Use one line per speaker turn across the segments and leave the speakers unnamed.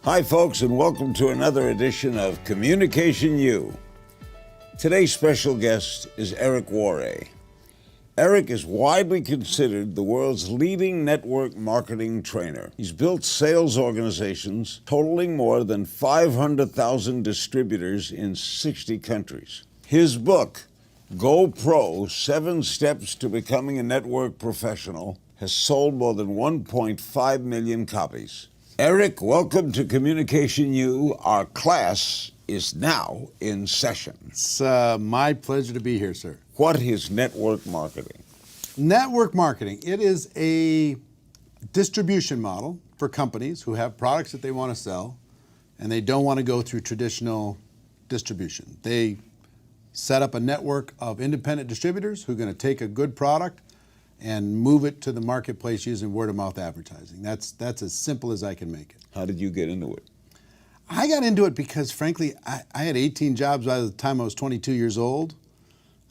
Hi, folks, and welcome to another edition of Communication U. Today's special guest is Eric Worre. Eric is widely considered the world's leading network marketing trainer. He's built sales organizations totaling more than 500,000 distributors in 60 countries. His book, Go Pro: 7 Steps to Becoming a Network Professional, has sold more than 1.5 million copies. Eric, welcome to Communication U. Our class is now in session.
It's my pleasure to be here, sir.
What is network marketing?
Network marketing, it is a distribution model for companies who have products that they want to sell and they don't want to go through traditional distribution. They set up a network of independent distributors who are going to take a good product and move it to the marketplace using word-of-mouth advertising. That's as simple as I can make it.
How did you get into it?
I got into it because, frankly, I had 18 jobs by the time I was 22 years old.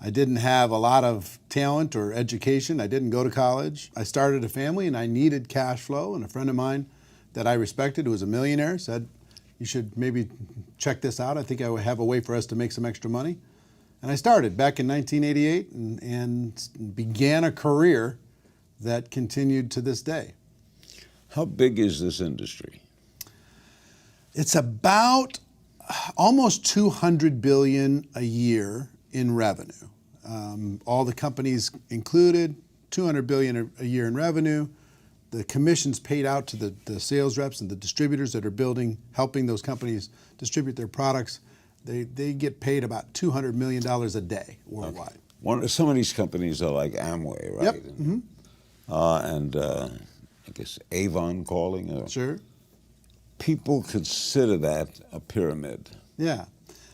I didn't have a lot of talent or education. I didn't go to college. I started a family and I needed cash flow, and a friend of mine that I respected, who was a millionaire, said, you should maybe check this out. I think I would have a way for us to make some extra money. And I started back in 1988 and began a career that continued to this day.
How big is this industry?
It's about almost $200 billion a year in revenue. All the companies included, $200 billion a year in revenue. The commissions paid out to the sales reps and the distributors that are helping those companies distribute their products. They get paid about $200 million a day worldwide.
Okay. Some of these companies are like Amway, right?
Yep.
And I guess Avon calling.
Sure.
People consider that a pyramid.
Yeah.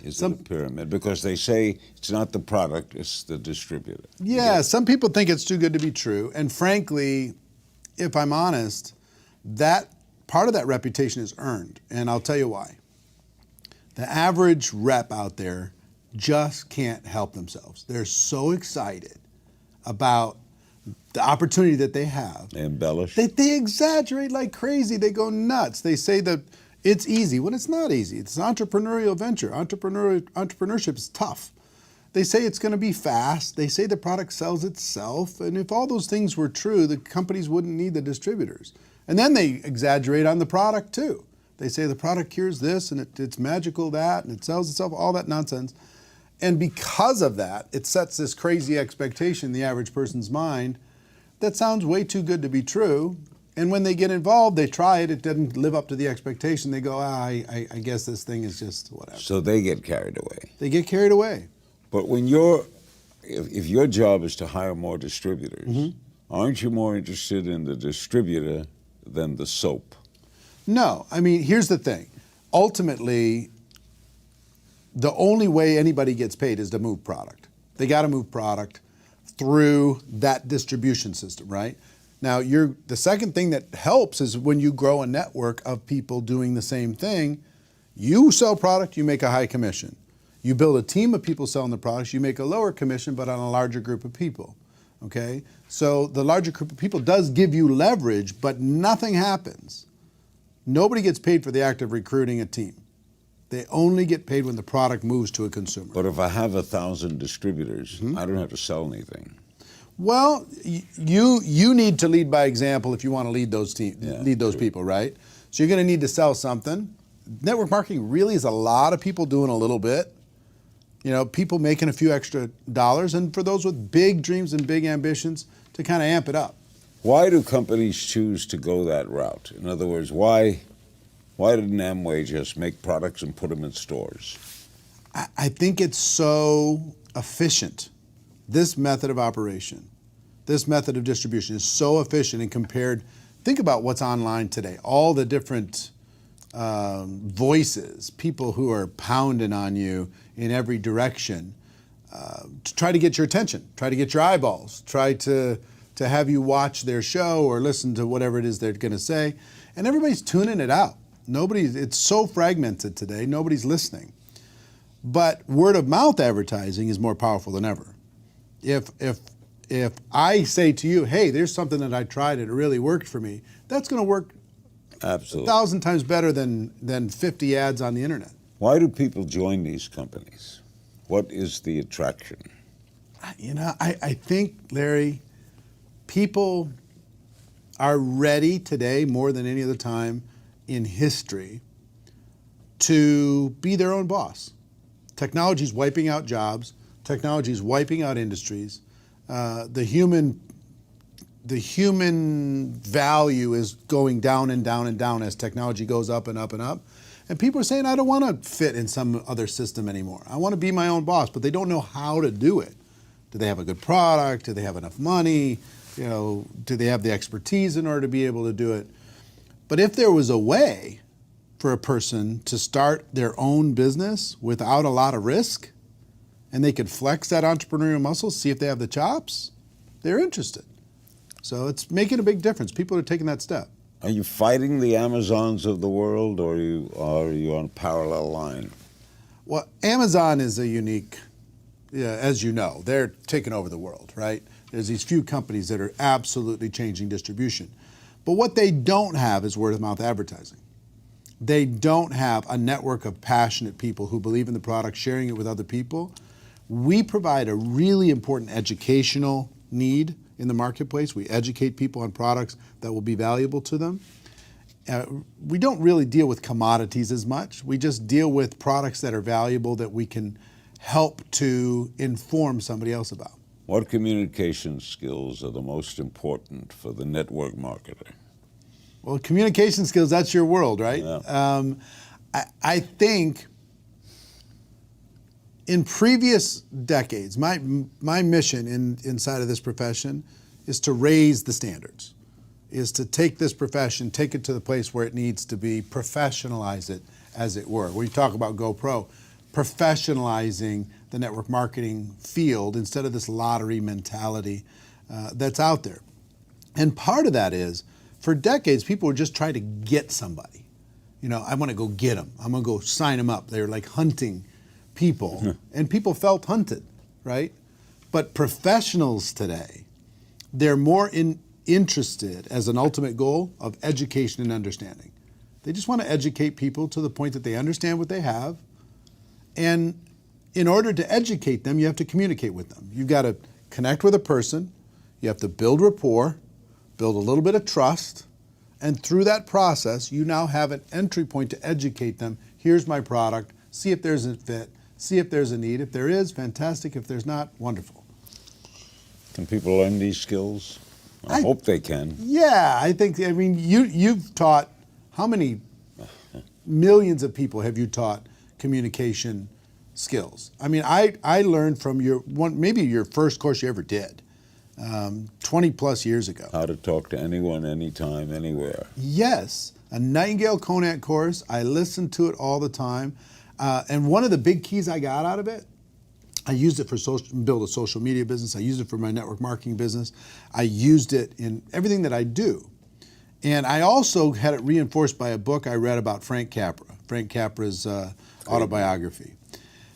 Is it a pyramid? Because they say it's not the product, it's the distributor.
Yeah, some people think it's too good to be true. And frankly, if I'm honest, that part of that reputation is earned. And I'll tell you why. The average rep out there just can't help themselves. They're so excited about the opportunity that they have.
They embellish.
They exaggerate like crazy. They go nuts. They say that it's easy when it's not easy. It's an entrepreneurial venture. Entrepreneurship is tough. They say it's going to be fast. They say the product sells itself. And if all those things were true, the companies wouldn't need the distributors. And then they exaggerate on the product too. They say the product cures this and it's magical that and it sells itself, all that nonsense. And because of that, it sets this crazy expectation in the average person's mind that sounds way too good to be true. And when they get involved, they try it, it doesn't live up to the expectation. They go, I guess this thing is just whatever.
So they get carried away.
They get carried away.
But if your job is to hire more distributors, aren't you more interested in the distributor than the soap?
No, I mean, here's the thing. Ultimately, the only way anybody gets paid is to move product. They got to move product through that distribution system, right? Now, the second thing that helps is when you grow a network of people doing the same thing, you sell product, you make a high commission. You build a team of people selling the products, you make a lower commission, but on a larger group of people, okay? So the larger group of people does give you leverage, but nothing happens. Nobody gets paid for the act of recruiting a team. They only get paid when the product moves to a consumer.
But if I have 1,000 distributors, I don't have to sell anything.
Well, you need to lead by example if you want to lead those people, right? So you're going to need to sell something. Network marketing really is a lot of people doing a little bit. You know, people making a few extra dollars, and for those with big dreams and big ambitions to kind of amp it up.
Why do companies choose to go that route? In other words, why didn't Amway just make products and put them in stores?
I think it's so efficient. This method of operation, this method of distribution is so efficient and compared. Think about what's online today. All the different voices, people who are pounding on you in every direction to try to get your attention, try to get your eyeballs, try to have you watch their show or listen to whatever it is they're going to say. And everybody's tuning it out. It's so fragmented today, nobody's listening. But word of mouth advertising is more powerful than ever. If I say to you, hey, there's something that I tried and it really worked for me, that's going to work
Absolutely.
1,000 times better than 50 ads on the internet.
Why do people join these companies? What is the attraction?
You know, I think, Larry, people are ready today more than any other time in history to be their own boss. Technology is wiping out jobs. Technology is wiping out industries. The human value is going down and down and down as technology goes up and up and up. And people are saying, I don't want to fit in some other system anymore. I want to be my own boss, but they don't know how to do it. Do they have a good product? Do they have enough money? You know, do they have the expertise in order to be able to do it? But if there was a way for a person to start their own business without a lot of risk, and they could flex that entrepreneurial muscle, see if they have the chops, they're interested. So it's making a big difference. People are taking that step.
Are you fighting the Amazons of the world, or are you on a parallel line?
Well, Amazon is a unique, as you know, they're taking over the world, right? There's these few companies that are absolutely changing distribution. But what they don't have is word of mouth advertising. They don't have a network of passionate people who believe in the product, sharing it with other people. We provide a really important educational need in the marketplace. We educate people on products that will be valuable to them. We don't really deal with commodities as much. We just deal with products that are valuable that we can help to inform somebody else about.
What communication skills are the most important for the network marketer?
Well, communication skills, that's your world, right?
Yeah.
I think in previous decades, my mission inside of this profession is to raise the standards, is to take this profession, take it to the place where it needs to be, professionalize it, as it were. When you talk about GoPro, professionalizing the network marketing field instead of this lottery mentality that's out there. And part of that is, for decades, people were just trying to get somebody. You know, I want to go get them. I'm going to go sign them up. They're like hunting people. And people felt hunted, right? But professionals today, they're more interested as an ultimate goal of education and understanding. They just want to educate people to the point that they understand what they have. And in order to educate them, you have to communicate with them. You've got to connect with a person. You have to build rapport, build a little bit of trust. And through that process, you now have an entry point to educate them. Here's my product. See if there's a fit. See if there's a need. If there is, fantastic. If there's not, wonderful.
Can people learn these skills? I hope they can.
Yeah, I mean, you've taught, how many millions of people have you taught communication skills? I mean, I learned from maybe your first course you ever did, 20 plus years ago.
How to talk to anyone, anytime, anywhere.
Yes, a Nightingale Conant course. I listened to it all the time. And one of the big keys I got out of it, I used it for build a social media business. I used it for my network marketing business. I used it in everything that I do. And I also had it reinforced by a book I read about Frank Capra. Frank Capra's autobiography.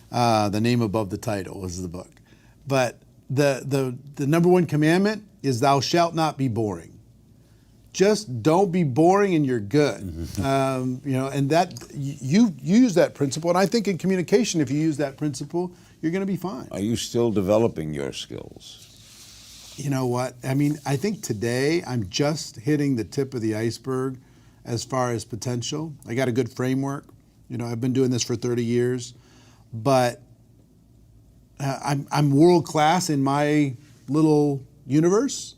The name above the title was the book. But the number one commandment is thou shalt not be boring. Just don't be boring and you're good. You know, and that you use that principle. And I think in communication, if you use that principle, you're going to be fine.
Are you still developing your skills?
You know what? I mean, I think today I'm just hitting the tip of the iceberg as far as potential. I got a good framework. You know, I've been doing this for 30 years, but I'm world class in my little universe,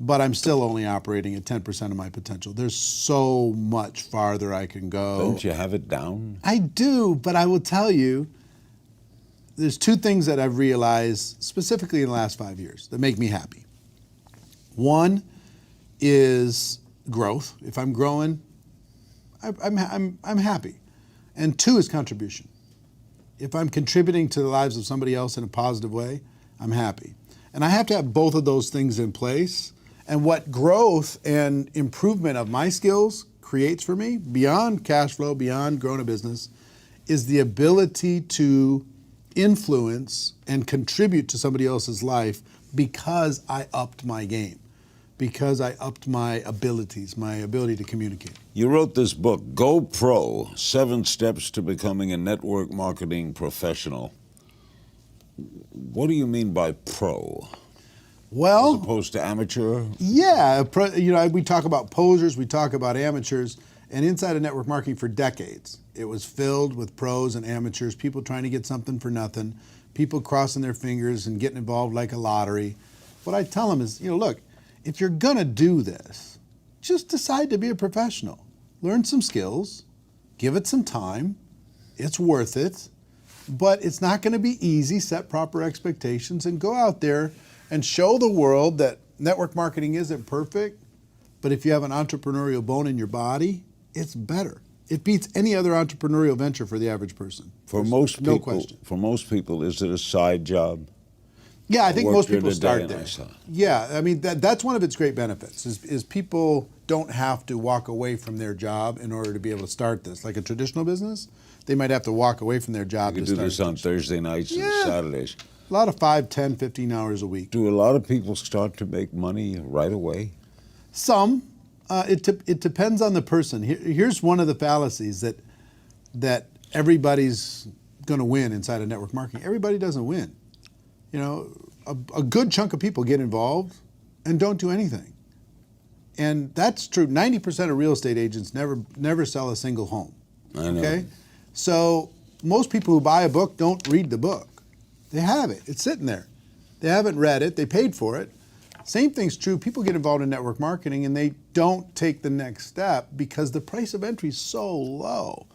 but I'm still only operating at 10% of my potential. There's so much farther I can go.
Don't you have it down?
I do, but I will tell you, there's two things that I've realized specifically in the last 5 years that make me happy. One is growth. If I'm growing, I'm happy. And two is contribution. If I'm contributing to the lives of somebody else in a positive way, I'm happy. And I have to have both of those things in place. And what growth and improvement of my skills creates for me, beyond cash flow, beyond growing a business, is the ability to influence and contribute to somebody else's life because I upped my game. because I upped my abilities, my ability to communicate.
You wrote this book, Go Pro, 7 Steps to Becoming a Network Marketing Professional. What do you mean by pro?
Well,
As opposed to amateur?
yeah, we talk about posers, we talk about amateurs, and inside of network marketing for decades, it was filled with pros and amateurs, people trying to get something for nothing, people crossing their fingers and getting involved like a lottery. What I tell them is, look, if you're gonna do this, just decide to be a professional. Learn some skills, give it some time, it's worth it, but it's not gonna be easy. Set proper expectations and go out there and show the world that network marketing isn't perfect, but if you have an entrepreneurial bone in your body, it's better. It beats any other entrepreneurial venture for the average person.
For most people,
no question.
For most people, is it a side job?
Yeah, I think
work
most
during
people
the
start
day and
there.
I saw.
Yeah, I mean that's one of its great benefits is people don't have to walk away from their job in order to be able to start this. Like a traditional business, they might have to walk away from their job
You
to
do
start
this on Thursday nights and
Yeah.
Saturdays.
a lot of 5, 10, 15 hours a week.
Do a lot of people start to make money right away?
Some. It depends on the person. Here's one of the fallacies that everybody's going to win inside of network marketing. Everybody doesn't win. A good chunk of people get involved and don't do anything. And that's true. 90% of real estate agents never sell a single home.
I know.
Okay? So most people who buy a book don't read the book. They have it. It's sitting there. They haven't read it. They paid for it. Same thing's true. People get involved in network marketing and they don't take the next step because the price of entry is so low.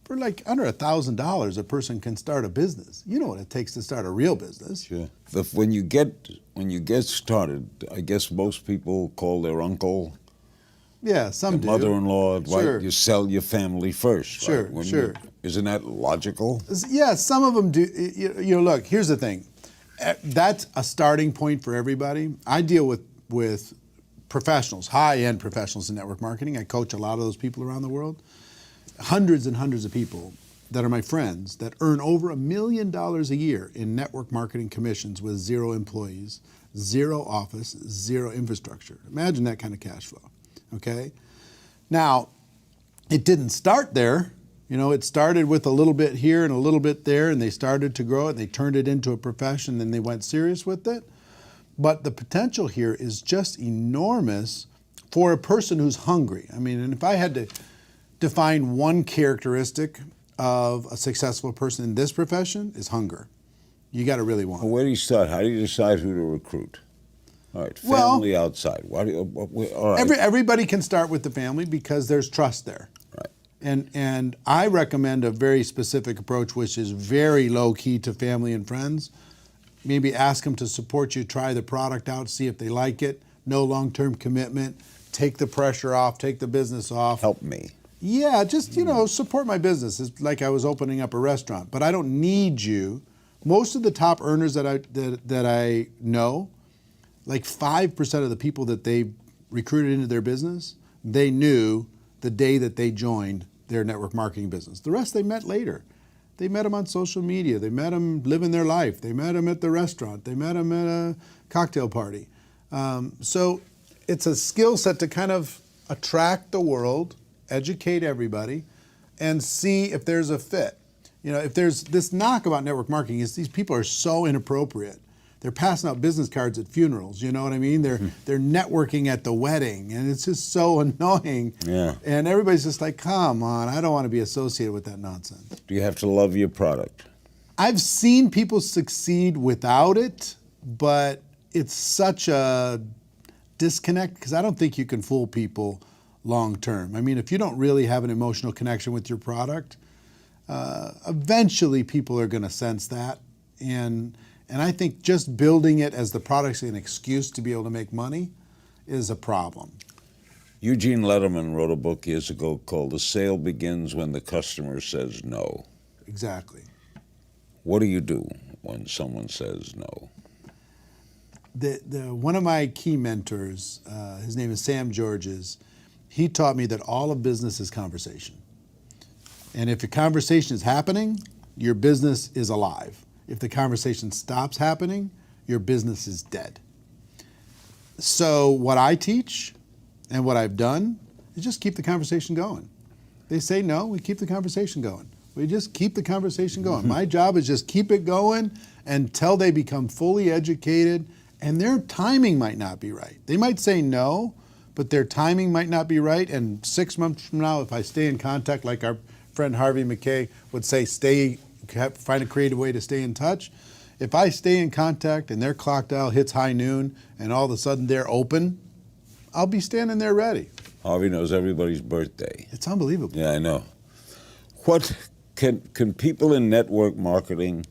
For like under $1,000, a person can start a business. You know what it takes to start a real business.
Sure. When you get started, I guess most people call their uncle,
Yeah, some
their
do.
mother-in-law, right?
Sure.
You sell your family first.
Sure,
right?
sure.
Isn't that logical?
Yeah, some of them do. Look, here's the thing. That's a starting point for everybody. I deal with professionals, high-end professionals in network marketing. I coach a lot of those people around the world. Hundreds and hundreds of people that are my friends that earn over $1 million a year in network marketing commissions with 0 employees, 0 office, 0 infrastructure. Imagine that kind of cash flow, okay? Now, it didn't start there. It started with a little bit here and a little bit there, and they started to grow it. They turned it into a profession, and they went serious with it. But the potential here is just enormous for a person who's hungry. I mean, and if I had to define one characteristic of a successful person in this profession, is hunger. You got to really want it.
Well, where do you start? How do you decide who to recruit? All right, family outside. Why do you, all right.
Everybody can start with the family because there's trust there.
Right.
And I recommend a very specific approach, which is very low key to family and friends. Maybe ask them to support you, try the product out, see if they like it. No long-term commitment. Take the pressure off, take the business off.
Help me.
Yeah, just, support my business. It's like I was opening up a restaurant, but I don't need you. Most of the top earners that I know, like 5% of the people that they recruited into their business, they knew the day that they joined their network marketing business. The rest they met later. They met them on social media. They met them living their life. They met them at the restaurant. They met them at a cocktail party. So it's a skill set to kind of attract the world, educate everybody, and see if there's a fit. If there's this knock about network marketing is these people are so inappropriate. They're passing out business cards at funerals, you know what I mean? They're networking at the wedding, and it's just so annoying.
Yeah.
And everybody's just like, come on, I don't want to be associated with that nonsense.
Do you have to love your product?
I've seen people succeed without it, but it's such a disconnect because I don't think you can fool people long term. I mean, if you don't really have an emotional connection with your product, eventually people are going to sense that. And I think just building it as the product's an excuse to be able to make money is a problem.
Eugene Lederman wrote a book years ago called The Sale Begins When the Customer Says No.
Exactly.
What do you do when someone says no?
One of my key mentors, his name is Sam Georges, he taught me that all of business is conversation. And if a conversation is happening, your business is alive. If the conversation stops happening, your business is dead. So what I teach and what I've done is just keep the conversation going. They say no, we keep the conversation going. We just keep the conversation going. My job is just keep it going until they become fully educated, and their timing might not be right. They might say no, but their timing might not be right. And 6 months from now, if I stay in contact, like our friend Harvey McKay would say, find a creative way to stay in touch. If I stay in contact and their clock dial hits high noon and all of a sudden they're open, I'll be standing there ready.
Harvey knows everybody's birthday.
It's unbelievable.
Yeah, I know. What can people in network marketing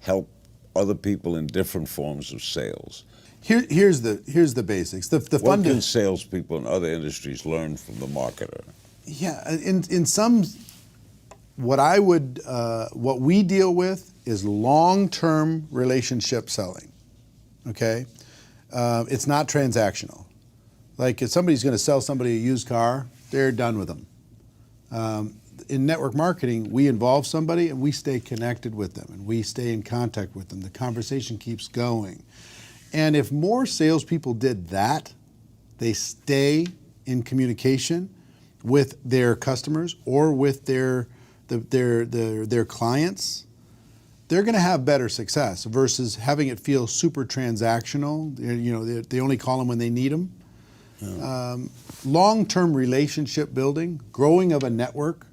help other people in different forms of sales?
Here's the basics.
What can salespeople in other industries learn from the marketer?
Yeah, in some, what we deal with is long-term relationship selling. Okay, it's not transactional. Like if somebody's going to sell somebody a used car, they're done with them. In network marketing, we involve somebody and we stay connected with them and we stay in contact with them. The conversation keeps going. And if more salespeople did that, they stay in communication with their customers or with their clients, they're going to have better success versus having it feel super transactional. You know, they only call them when they need them. Yeah. Long-term relationship building, growing of a network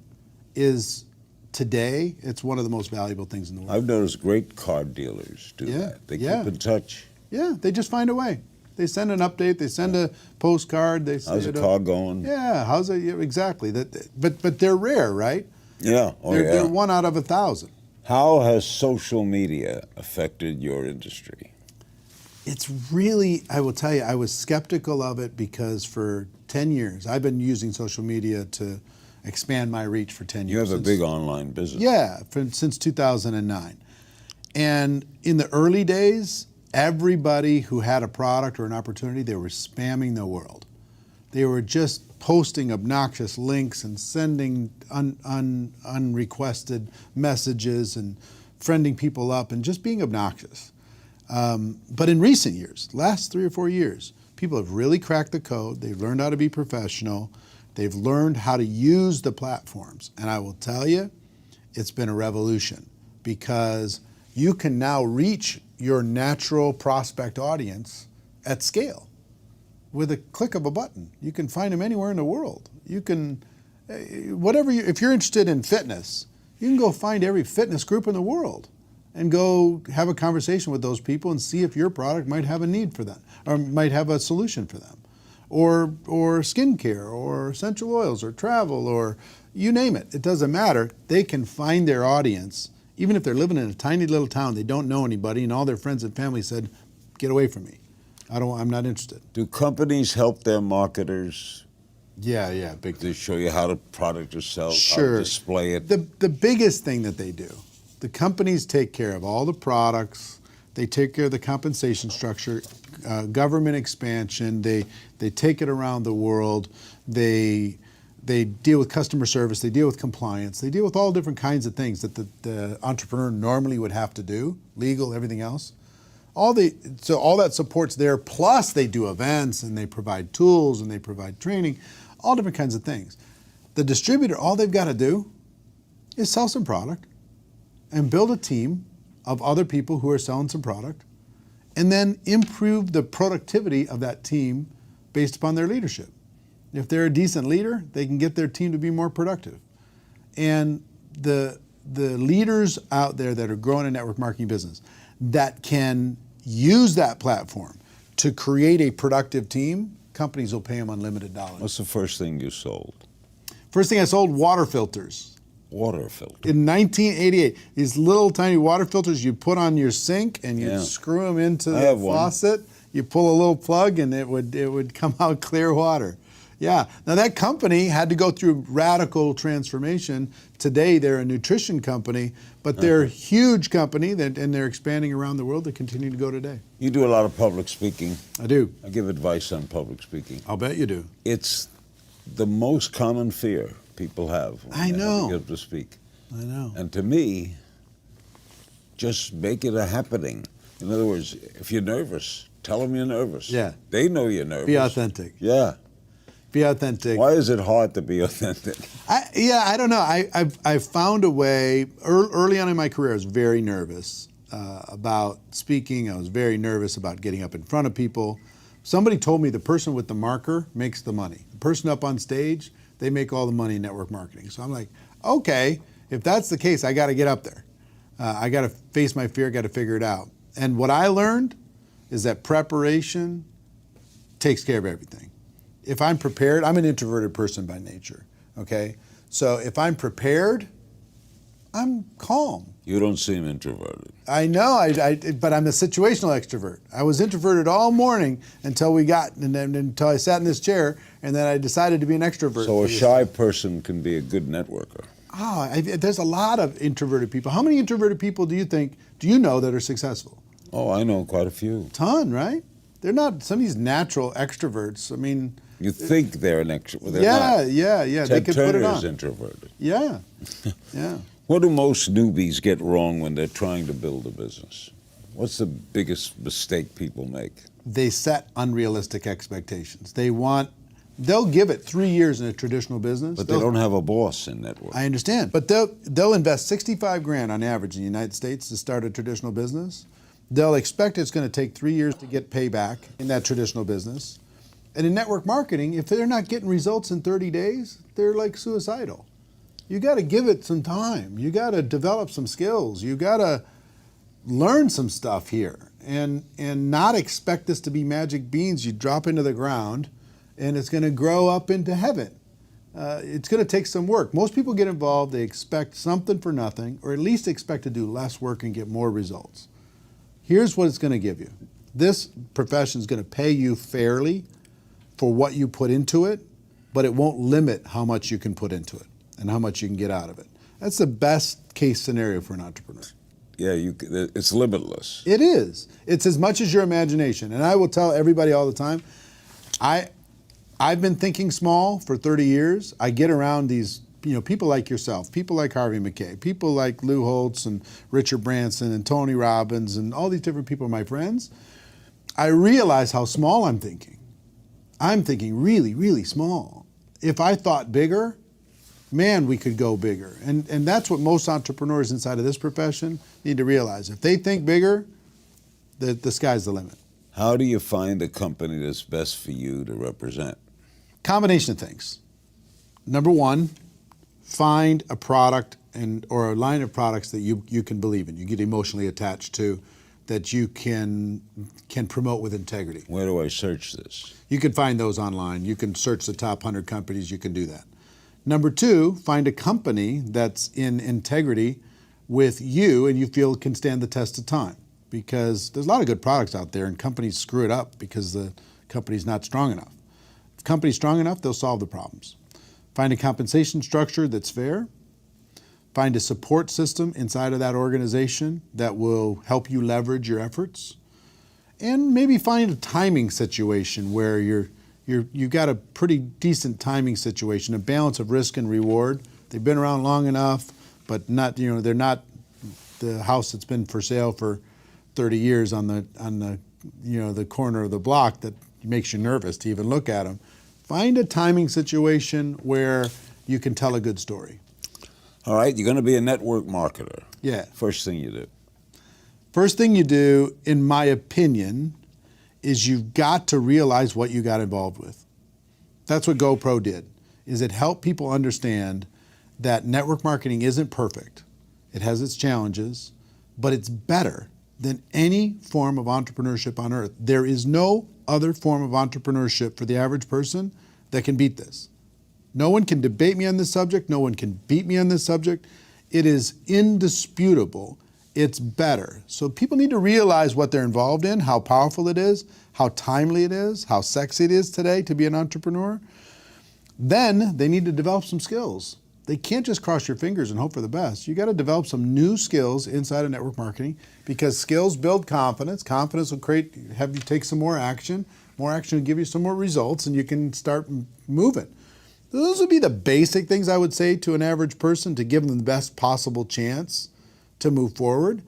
is today, it's one of the most valuable things in the world.
I've noticed great car dealers do that. They keep in touch.
Yeah, they just find a way. They send an update. They send a postcard. They say,
how's the car going?
Yeah, how's it? Yeah, exactly. But they're rare, right?
Yeah.
They're 1 out of 1,000.
How has social media affected your industry?
It's really, I will tell you, I was skeptical of it because for 10 years, I've been using social media to expand my reach for 10 years.
You have a big online business.
Yeah, since 2009. And in the early days, everybody who had a product or an opportunity, they were spamming the world. They were just posting obnoxious links and sending unrequested messages and friending people up and just being obnoxious. But in recent years, last 3 or 4 years, people have really cracked the code. They've learned how to be professional. They've learned how to use the platforms. And I will tell you, it's been a revolution because you can now reach your natural prospect audience at scale with a click of a button. You can find them anywhere in the world. You can, if you're interested in fitness, you can go find every fitness group in the world and go have a conversation with those people and see if your product might have a need for them or might have a solution for them. Or skincare or essential oils or travel or you name it. It doesn't matter. They can find their audience. Even if they're living in a tiny little town, they don't know anybody, and all their friends and family said, "Get away from me. I'm not interested."
Do companies help their marketers?
Yeah, big.
To show you how the product is sold,
sure.
How to display it.
The biggest thing that they do, the companies take care of all the products. They take care of the compensation structure, government expansion. They take it around the world. They deal with customer service, they deal with compliance, they deal with all different kinds of things that the entrepreneur normally would have to do, legal, everything else. So all that support's there, plus they do events and they provide tools and they provide training, all different kinds of things. The distributor, all they've got to do is sell some product and build a team of other people who are selling some product and then improve the productivity of that team based upon their leadership. If they're a decent leader, they can get their team to be more productive. And the leaders out there that are growing a network marketing business that can use that platform to create a productive team, companies will pay them unlimited dollars.
What's the first thing you sold?
First thing I sold, water filters.
Water filters.
In 1988, these little tiny water filters you put on your sink and you screw them into the faucet. You pull a little plug and it would come out clear water. Yeah. Now that company had to go through radical transformation. Today they're a nutrition company, but they're a huge company and they're expanding around the world. They continue to go today.
You do a lot of public speaking.
I do.
I give advice on public speaking.
I'll bet you do.
It's the most common fear people have when
I know.
they get to speak.
I know.
And to me, just make it a happening. In other words, if you're nervous, Tell them you're nervous.
Yeah.
They know you're nervous.
Be authentic.
Yeah.
Be authentic.
Why is it hard to be authentic?
I don't know. I've found a way. Early on in my career, I was very nervous about speaking. I was very nervous about getting up in front of people. Somebody told me the person with the marker makes the money. The person up on stage, they make all the money in network marketing. So I'm like, okay, if that's the case, I got to get up there. I got to face my fear, got to figure it out. And what I learned is that preparation takes care of everything. If I'm prepared, I'm an introverted person by nature, okay? So if I'm prepared, I'm calm.
You don't seem introverted.
I know, but I'm a situational extrovert. I was introverted all morning until until I sat in this chair, and then I decided to be an extrovert.
So a shy person can be a good networker.
There's a lot of introverted people. How many introverted people do you know that are successful?
Oh, I know quite a few.
Ton, right? They're not some of these natural extroverts. I mean,
you think they're an extrovert. They're not.
Yeah.
Ted
They could
Turner
put it on.
is introverted.
Yeah.
What do most newbies get wrong when they're trying to build a business? What's the biggest mistake people make?
They set unrealistic expectations. They'll give it 3 years in a traditional business.
But they don't have a boss in network.
I understand. But they'll invest 65 grand on average in the United States to start a traditional business. They'll expect it's going to take 3 years to get payback in that traditional business. And in network marketing, if they're not getting results in 30 days, they're like suicidal. You got to give it some time. You got to develop some skills. You got to learn some stuff here and not expect this to be magic beans you drop into the ground and it's going to grow up into heaven. It's going to take some work. Most people get involved, they expect something for nothing, or at least expect to do less work and get more results. Here's what it's going to give you. This profession is going to pay you fairly for what you put into it, but it won't limit how much you can put into it and how much you can get out of it. That's the best case scenario for an entrepreneur.
Yeah, it's limitless.
It is. It's as much as your imagination. And I will tell everybody all the time, I've been thinking small for 30 years. I get around these people like yourself, people like Harvey McKay, people like Lou Holtz and Richard Branson and Tony Robbins and all these different people are my friends. I realize how small I'm thinking. I'm thinking really, really small. If I thought bigger, man, we could go bigger. And that's what most entrepreneurs inside of this profession need to realize. If they think bigger, the sky's the limit.
How do you find a company that's best for you to represent?
Combination of things. Number one, find a product or a line of products that you can believe in, you get emotionally attached to, that you can promote with integrity.
Where do I search this?
You can find those online. You can search the top 100 companies. You can do that. Number two, find a company that's in integrity with you and you feel can stand the test of time. Because there's a lot of good products out there and companies screw it up because the company's not strong enough. If the company's strong enough, they'll solve the problems. Find a compensation structure that's fair. Find a support system inside of that organization that will help you leverage your efforts. And maybe find a timing situation where you've got a pretty decent timing situation, a balance of risk and reward. They've been around long enough, but not, they're not the house that's been for sale for 30 years on the corner of the block that makes you nervous to even look at them. Find a timing situation where you can tell a good story.
All right, you're going to be a network marketer.
Yeah.
First thing you do.
First thing you do, in my opinion, is you've got to realize what you got involved with. That's what GoPro did, is it helped people understand that network marketing isn't perfect. It has its challenges, but it's better than any form of entrepreneurship on earth. There is no other form of entrepreneurship for the average person that can beat this. No one can debate me on this subject. No one can beat me on this subject. It is indisputable. It's better. So people need to realize what they're involved in, how powerful it is, how timely it is, how sexy it is today to be an entrepreneur. Then they need to develop some skills. They can't just cross your fingers and hope for the best. You got to develop some new skills inside of network marketing because skills build confidence. Confidence will have you take some more action. More action will give you some more results and you can start moving. Those would be the basic things I would say to an average person to give them the best possible chance to move forward.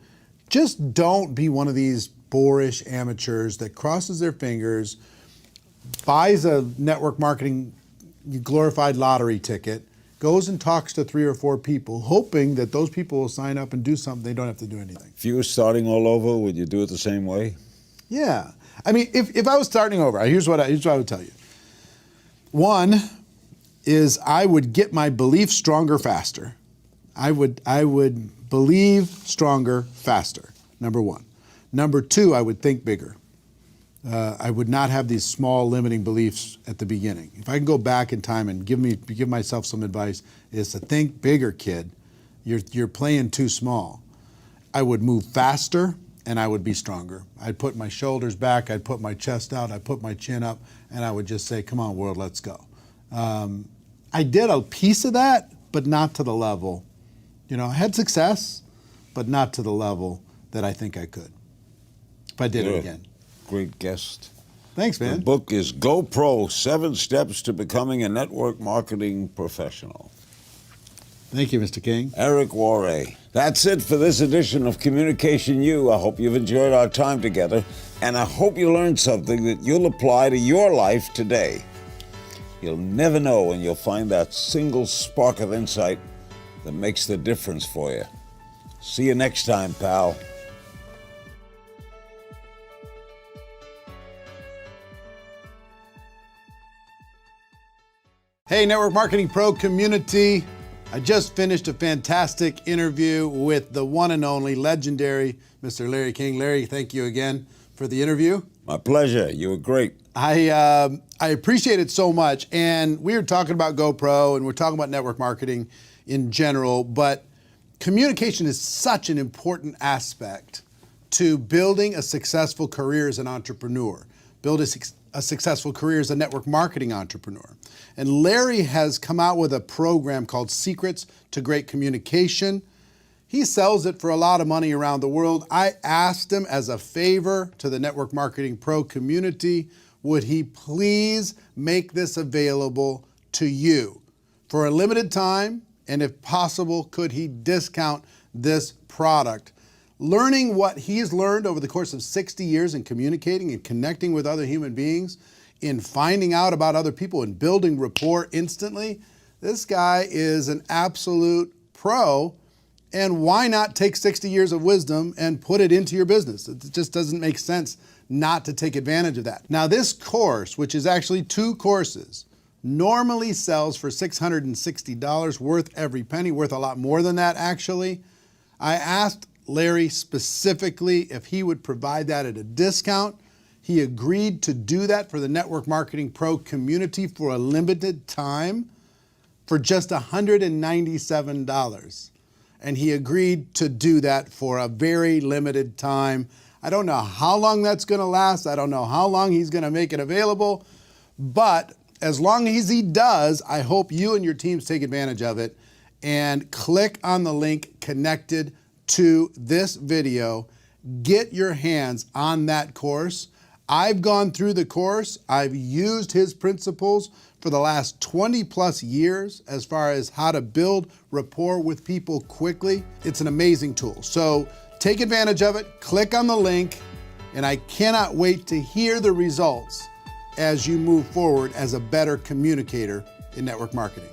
Just don't be one of these boorish amateurs that crosses their fingers, buys a network marketing glorified lottery ticket, goes and talks to 3 or 4 people, hoping that those people will sign up and do something. They don't have to do anything.
If you were starting all over, would you do it the same way?
Yeah. I mean, if I was starting over, here's what I would tell you. One is I would get my belief stronger faster. I would believe stronger faster, number one. Number two, I would think bigger. I would not have these small limiting beliefs at the beginning. If I can go back in time and give myself some advice, is to think bigger, kid. You're playing too small. I would move faster and I would be stronger. I'd put my shoulders back, I'd put my chest out, I'd put my chin up, and I would just say, come on, world, let's go. I did a piece of that, but not to the level. You know, I had success, but not to the level that I think I could if I did it again.
Great guest.
Thanks, man.
The book is Go Pro, 7 Steps to Becoming a Network Marketing Professional.
Thank you, Mr. King.
Eric Worre. That's it for this edition of Communication U. I hope you've enjoyed our time together, and I hope you learned something that you'll apply to your life today. You'll never know when you'll find that single spark of insight that makes the difference for you. See you next time, pal.
Hey, Network Marketing Pro community. I just finished a fantastic interview with the one and only legendary Mr. Larry King. Larry, thank you again for the interview.
My pleasure. You were great.
I appreciate it so much. And we were talking about GoPro and we're talking about network marketing in general, but communication is such an important aspect to building a successful career as an entrepreneur, build a successful career as a network marketing entrepreneur. And Larry has come out with a program called Secrets to Great Communication. He sells it for a lot of money around the world. I asked him as a favor to the Network Marketing Pro community, would he please make this available to you for a limited time? And if possible, could he discount this product? Learning what he's learned over the course of 60 years in communicating and connecting with other human beings, in finding out about other people and building rapport instantly, this guy is an absolute pro. And why not take 60 years of wisdom and put it into your business? It just doesn't make sense not to take advantage of that. Now, this course, which is actually 2 courses, normally sells for $660, worth every penny, worth a lot more than that, actually. I asked Larry specifically if he would provide that at a discount. He agreed to do that for the Network Marketing Pro community for a limited time for just $197. And he agreed to do that for a very limited time. I don't know how long that's going to last. I don't know how long he's going to make it available. But as long as he does, I hope you and your teams take advantage of it and click on the link connected to this video. Get your hands on that course. I've gone through the course. I've used his principles for the last 20 plus years as far as how to build rapport with people quickly. It's an amazing tool. So take advantage of it, click on the link, and I cannot wait to hear the results as you move forward as a better communicator in network marketing.